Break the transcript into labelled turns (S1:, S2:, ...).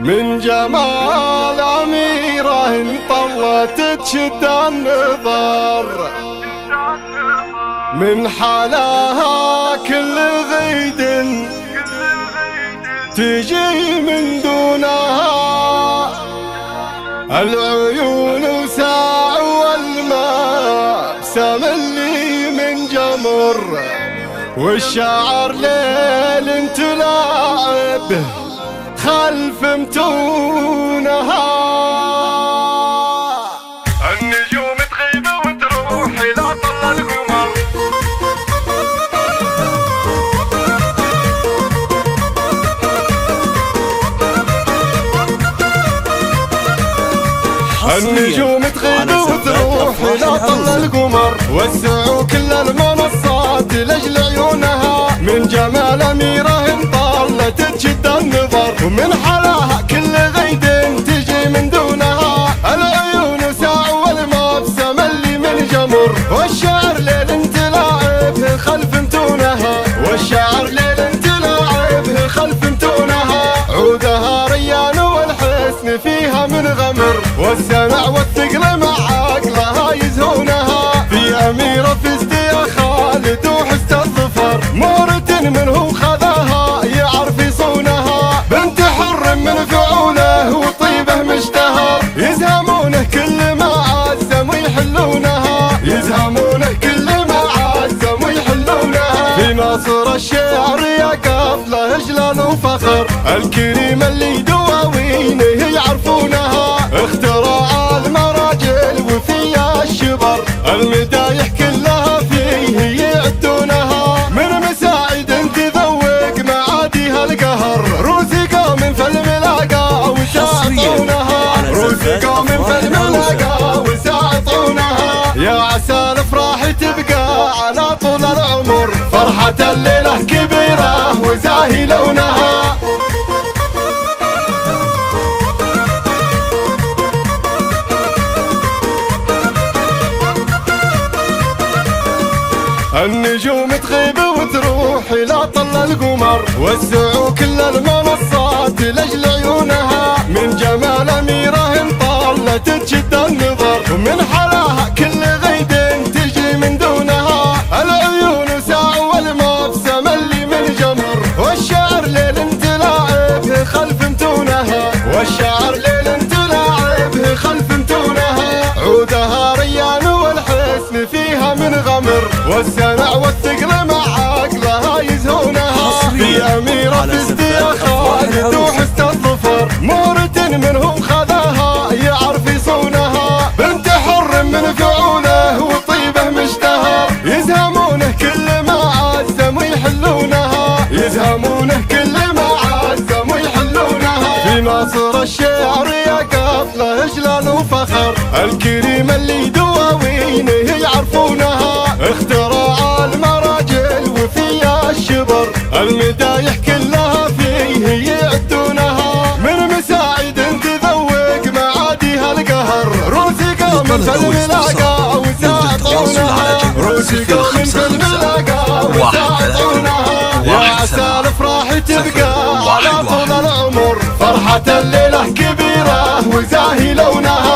S1: من جمال أميرة انطلت تشد النظر، من حلاها كل غيد تجي من دونها، العيون ساع والماء سملي من جمر، والشعر ليل تلاعب خلف متونها. النجوم تغيب وتروح إلى طل القمر، النجوم تغيب وتروح إلى طل القمر، وسعوا كل المنصات لأجل عيونها، من جمال أميرة انطلت تشد النظر، ومن حلاها كل غيد تجي من دونها، العيون ساع والمبسم اللي من جمر، والشعر ليل تلاعب خلف متونها، والشعر ليل تلاعب خلف متونها، عودها ريان والحسن فيها من غمر، والسمع والثقل مع عقلها يزهونها، في أميرة فزت يا خالد وحست الظفر، مورة منه خذاها يعرف يصونها، بنت حر من فعوله وطيبه مشتهر، يزهمونه كل ما عزم ويحلونها، يزهمونه كل ما عزم ويحلونها، في ناصر الشعر يا قفله جلال وفخر، الكريمة اللي دواوينه يعرفونها، اختراع المراجل وفي الشبر، المدايح كلها فيه يعدونها، من مساعد تذوق معاديها القهر، روسي من فالملاقى وساعطونها، روسي من فالملاقى وساعطونها، يا عسى الافراح تبقى على طول العمر، فرحة الليلة كبيرة وزاهي لونها. النجوم تغيب وتروح إلى طل القمر، وسعوا كل المنصات لأجل عيونها، من جمال أميرة انطلت تشد النظر، ومن حلاها كل غيد تجي من دونها، العيون ساع والمبسم اللي من جمر، والشعر ليل تلاعب خلف متونها، والشعر ليل تلاعب خلف متونها، عودها ريان والحسن فيها من غمر، والسمع والثقل مع عقلها يزهونها، في أميرة فزت يا خالد وحست الظفر، مورة منهم خذاها يعرف يصونها، بنت حر من فعوله وطيبه مشتهر، يزهمونه كل ما عزم ويحلونها، يزهمونه كل ما عزم ويحلونها، في ناصر الشعر يا قفله جلال وفخر، الكريمة اللي دواوينه يعرفونها، اختراع المراجل وفي الشبر، المدايح كلها فيه يعدونها، من مساعد تذوق معاديها القهر، روسي من فالملاقى وساعطونها، روسي من فالملاقى وساعطونها، يا عسى الافراح تبقى على طول العمر، فرحة الليلة كبيرة وزاهي لونها.